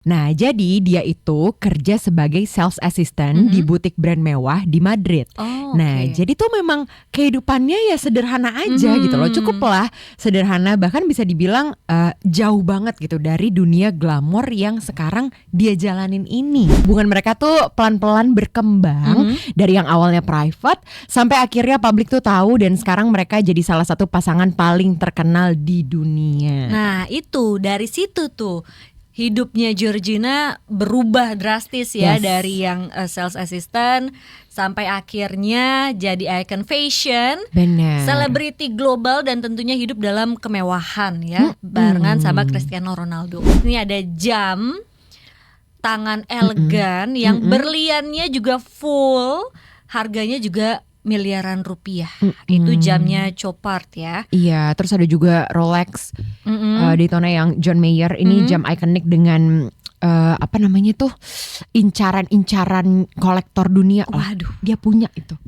Nah, jadi dia itu kerja sebagai sales assistant di butik brand mewah di Madrid. Oh, Nah, oke. jadi tuh memang kehidupannya ya sederhana aja gitu loh. Cukup lah sederhana, bahkan bisa dibilang jauh banget gitu dari dunia glamor yang sekarang dia jalanin ini. Hubungan mereka tuh pelan-pelan berkembang dari yang awalnya private sampai akhirnya publik tuh tahu, dan sekarang mereka jadi salah satu pasangan paling terkenal di dunia. Nah, itu dari situ tuh hidupnya Georgina berubah drastis ya. Yes. Dari yang sales assistant sampai akhirnya jadi icon fashion, Benar. selebriti global, dan tentunya hidup dalam kemewahan ya, barengan sama Cristiano Ronaldo. Ini ada jam tangan elegan yang berliannya juga full, harganya juga miliaran rupiah. Itu jamnya Chopard ya. Iya, terus ada juga Rolex Daytona yang John Mayer. Ini jam ikonik dengan apa namanya tuh, incaran kolektor dunia. Waduh. Dia punya itu.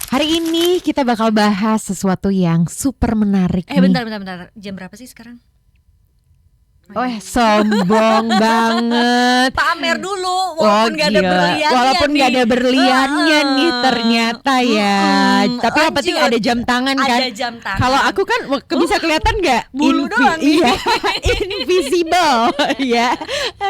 Hari ini kita bakal bahas sesuatu yang super menarik nih. Bentar. Jam berapa sih sekarang? Sombong banget. Pamer dulu walaupun gak ada gila. berliannya. Walaupun nih. gak ada berliannya nih ternyata ya. Tapi yang penting lanjut. ada jam tangan kan. Ada jam tangan. Kalau aku kan bisa kelihatan gak? Bulu doang nih. Iya, invisible ya.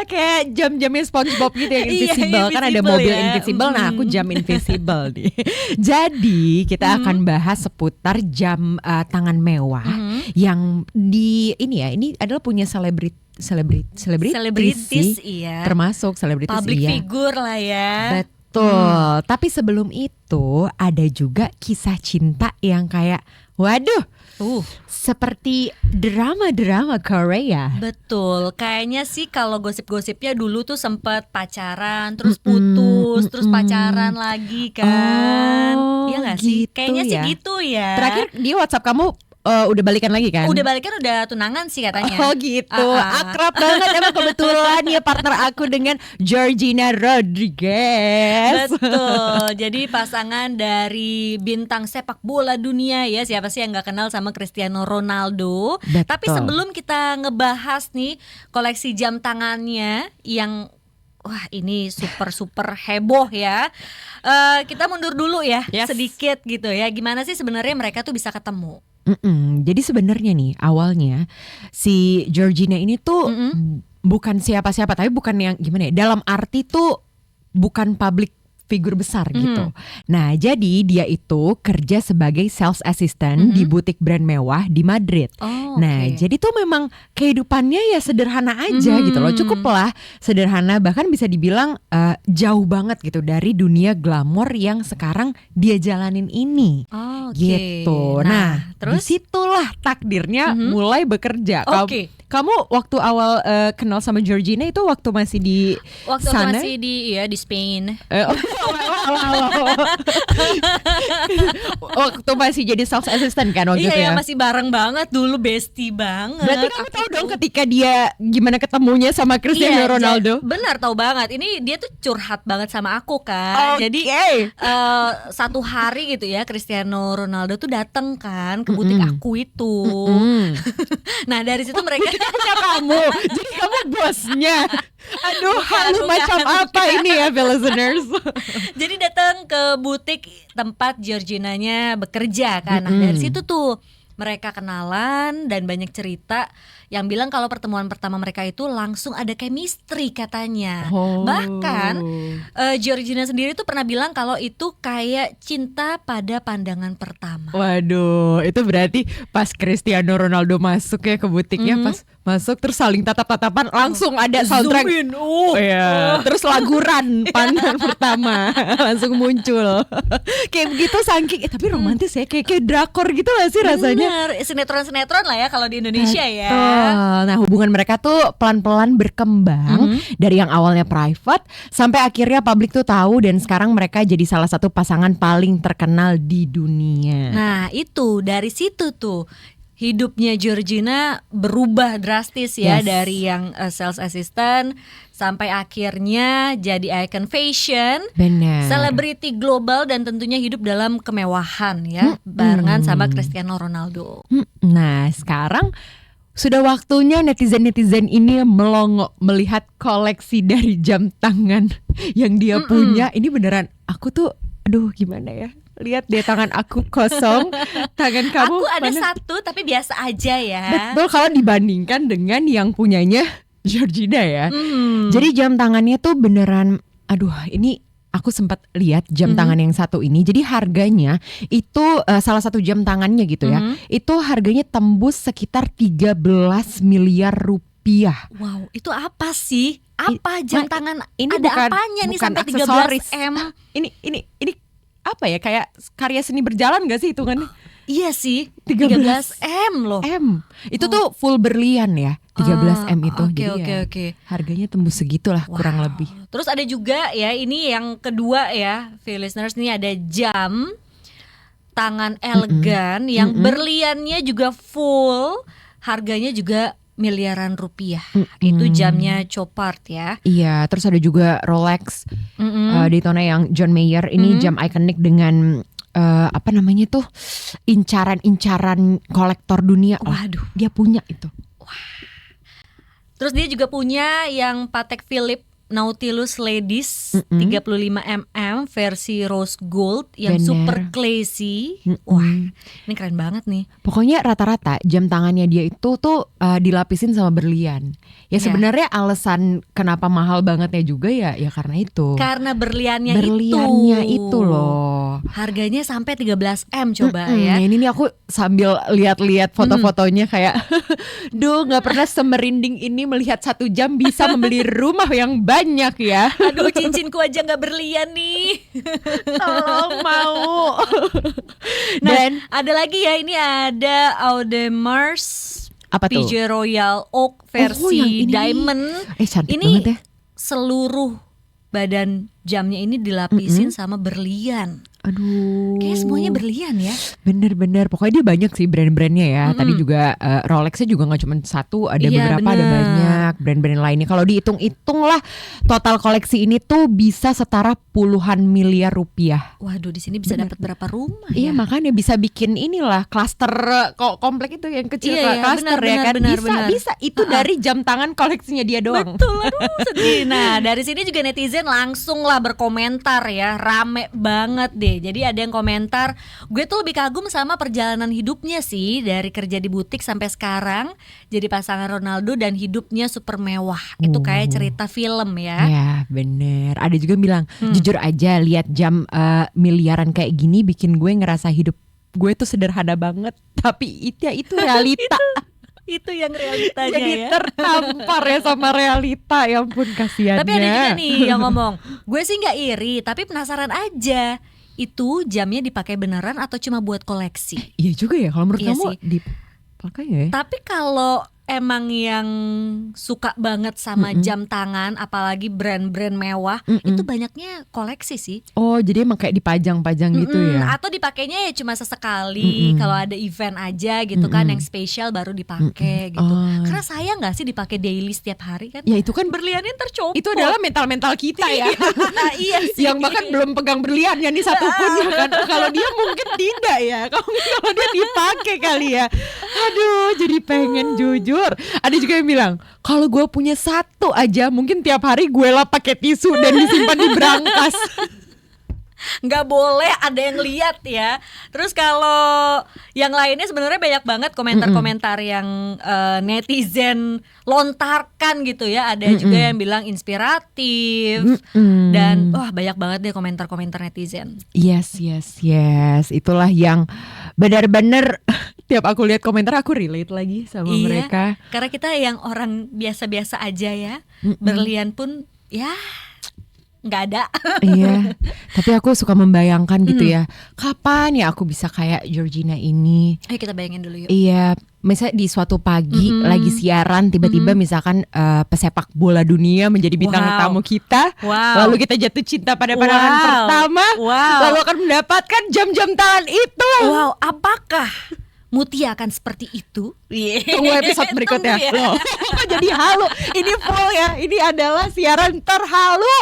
Kayak jam-jamnya SpongeBob gitu yang Iya, invisible. Kan ada invisible mobil ya. invisible. Nah, aku jam invisible nih. Jadi kita akan bahas seputar jam tangan mewah yang ini adalah punya selebritis Selebritis, iya. termasuk selebritis, Public iya. figure lah ya. Betul. Tapi sebelum itu ada juga kisah cinta yang kayak waduh, seperti drama-drama Korea. Betul, kayaknya sih kalau gosip-gosipnya dulu tuh sempet pacaran, terus putus, terus pacaran lagi kan. Iya gak sih? Gitu Kayaknya sih ya. gitu ya. Terakhir di WhatsApp kamu udah balikan lagi kan? Udah balikan, udah tunangan sih katanya. Oh gitu, akrab banget emang kebetulan ya partner aku dengan Georgina Rodriguez. Betul, jadi pasangan dari bintang sepak bola dunia ya. Siapa sih yang gak kenal sama Cristiano Ronaldo. Betul. Tapi sebelum kita ngebahas nih koleksi jam tangannya yang wah ini super heboh ya, kita mundur dulu ya. Yes. Sedikit gitu ya. Gimana sih sebenarnya mereka tuh bisa ketemu? Jadi sebenarnya nih awalnya si Georgina ini tuh bukan siapa-siapa, tapi bukan yang gimana ya, dalam arti tuh bukan public figur besar gitu. Nah, jadi dia itu kerja sebagai sales assistant di butik brand mewah di Madrid. Oh, Nah, oke. jadi tuh memang kehidupannya ya sederhana aja gitu loh. Cukup lah sederhana, bahkan bisa dibilang jauh banget gitu dari dunia glamor yang sekarang dia jalanin ini. Oh, oke. Gitu. Nah, terus disitulah takdirnya mulai bekerja. Oke. Kamu waktu awal kenal sama Georgina itu waktu masih di waktu aku sana? masih di Spain. Waktu masih jadi sales assistant kan waktu itu Iya, ya? masih bareng banget dulu, bestie banget. Berarti kamu Aku tahu tuh- dong ketika dia gimana ketemunya sama Cristiano Ronaldo? Benar, tahu banget. Ini dia tuh curhat banget sama aku kan. Oke. Jadi satu hari gitu ya, Cristiano Ronaldo tuh datang kan ke butik aku itu. Nah, dari situ mereka Punya kamu, jadi kamu bosnya. Aduh, halu bukan, macam apa ini ya, listeners? jadi datang ke butik tempat Georginanya bekerja kan. Nah, dari situ tuh mereka kenalan dan banyak cerita yang bilang kalau pertemuan pertama mereka itu langsung ada chemistry katanya. Oh. Bahkan Georgina sendiri tuh pernah bilang kalau itu kayak cinta pada pandangan pertama. Waduh, itu berarti pas Cristiano Ronaldo masuk ya ke butiknya, pas masuk terus saling tatap-tatapan, langsung ada soundtrack. Zoom in, Iya. Terus lagu Run pandangan pertama langsung muncul. Kayak begitu saking tapi romantis ya, kayak drakor gitu gak sih rasanya? Bener, sinetron-sinetron lah ya kalau di Indonesia ya. Betul. Nah, hubungan mereka tuh pelan-pelan berkembang dari yang awalnya private sampai akhirnya publik tuh tahu, dan sekarang mereka jadi salah satu pasangan paling terkenal di dunia. Nah, itu dari situ tuh hidupnya Georgina berubah drastis ya. Yes. Dari yang sales assistant sampai akhirnya jadi icon fashion, Benar. selebriti global, dan tentunya hidup dalam kemewahan ya, barengan sama Cristiano Ronaldo. Nah, sekarang Sudah waktunya netizen-netizen ini melongo melihat koleksi dari jam tangan yang dia punya. Ini beneran, aku tuh, aduh gimana ya? Lihat deh tangan aku kosong, tangan kamu Aku ada mana? satu tapi biasa aja ya. Betul, kalau dibandingkan dengan yang punyanya Georgina ya. Jadi jam tangannya tuh beneran, aduh ini aku sempat lihat jam tangan yang satu ini. Jadi harganya itu salah satu jam tangannya gitu ya. Itu harganya tembus sekitar 13 miliar rupiah. Wow, itu apa sih? Apa jam tangan? Ini Ada apanya nih bukan sampai aksesoris. 13 M? Ini apa ya, kayak karya seni berjalan gak sih hitungannya? Iya sih, 13 13 M loh. M. Itu tuh full berlian ya, 13 M itu. Oke, Jadi oke, ya, oke. harganya tembus segitulah kurang Wow. lebih. Terus ada juga ya, ini yang kedua ya, listeners, nih ada jam tangan elegan yang berliannya juga full, harganya juga miliaran rupiah. Itu jamnya Chopard ya. Iya, terus ada juga Rolex Daytona yang John Mayer. Ini jam ikonik dengan apa namanya tuh, incaran kolektor dunia. Waduh. Dia punya itu. Terus dia juga punya yang Patek Philippe Nautilus Ladies 35 mm versi rose gold yang Bener. super classy. Wah, ini keren banget nih. Pokoknya rata-rata jam tangannya dia itu tuh dilapisin sama berlian. Ya Iya. sebenarnya alasan kenapa mahal bangetnya juga ya karena itu. Karena berliannya itu loh. Harganya sampai 13 M coba ya. Ini nih aku sambil lihat-lihat foto-fotonya kayak duh, nggak pernah semerinding ini melihat 1 jam bisa membeli rumah yang banyak ya. Aduh, cincinku aja nggak berlian nih. Tolong mau. Nah, Dan ada lagi ya, ini ada Audemars apa tuh? PJ Royal Oak yang versi ini. diamond. Cantik Ini banget ya. seluruh badan jamnya ini dilapisin sama berlian. Aduh. Kayaknya semuanya berlian ya. Bener-bener, pokoknya dia banyak sih brand-brandnya ya. Tadi juga Rolexnya juga gak cuma satu, ada Iya, beberapa, ada bener. banyak brand-brand lainnya. Kalau dihitung-hitung lah, total koleksi ini tuh bisa setara puluhan miliar rupiah. Waduh, di sini bisa dapat berapa rumah Iya, ya? makanya bisa bikin inilah klaster komplek itu yang kecil, Iya, iya, klaster benar, ya kan. benar, Bisa, benar. bisa. Itu dari jam tangan koleksinya dia doang. Betul, aduh sedih. Nah, dari sini juga netizen langsung lah berkomentar ya, rame banget deh. Jadi ada yang komentar, gue tuh lebih kagum sama perjalanan hidupnya sih, dari kerja di butik sampai sekarang jadi pasangan Ronaldo dan hidupnya super mewah. Itu kayak cerita film ya. Ya bener. Ada juga yang bilang jujur aja lihat jam miliaran kayak gini bikin gue ngerasa hidup gue tuh sederhana banget. Tapi itu realita. Itu yang realitanya Jadi ya. tertampar ya sama realita. Ya ampun, kasihannya. Tapi ada juga nih yang ngomong, gue sih nggak iri, tapi penasaran aja. Itu jamnya dipakai beneran atau cuma buat koleksi? Iya juga ya, kalau menurut Iya kamu sih. dipakai ya? Tapi kalau emang yang suka banget sama jam tangan, apalagi brand-brand mewah, itu banyaknya koleksi sih. Oh, jadi emang kayak dipajang-pajang gitu ya? Atau dipakainya ya cuma sesekali, kalau ada event aja gitu kan, yang spesial baru dipakai gitu. Oh. Karena sayang nggak sih dipakai daily setiap hari kan? Ya itu kan Berliannya tercopot. itu adalah mental-mental kita ya. Iya sih. Yang bahkan belum pegang berliannya nih satupun ya kan. Kalau dia mungkin tidak ya. Kalau dia dipakai kali ya. Aduh, jadi pengen jujur. Ada juga yang bilang, kalau gue punya satu aja, mungkin tiap hari gue lap pakai tisu dan disimpan di brankas. Nggak boleh ada yang lihat ya. Terus kalau yang lainnya sebenarnya banyak banget komentar-komentar yang netizen lontarkan gitu ya. Ada juga yang bilang inspiratif dan wah banyak banget deh komentar-komentar netizen. Yes. Itulah yang benar-benar tiap aku lihat komentar aku relate lagi sama mereka. Karena kita yang orang biasa-biasa aja ya. Berlian pun ya nggak ada. Iya, tapi aku suka membayangkan gitu ya, kapan ya aku bisa kayak Georgina ini. Ayo kita bayangin dulu yuk. Iya, misalnya di suatu pagi lagi siaran, tiba-tiba misalkan pesepak bola dunia menjadi bintang Wow. tamu kita, Wow. lalu kita jatuh cinta pada pandangan Wow. pertama, Wow. lalu akan mendapatkan jam-jam tangan itu. Wow, apakah Mutia akan seperti itu? Tunggu episode berikutnya. Tunggu ya. Loh, jadi halu. Ini full ya. Ini adalah siaran terhalu.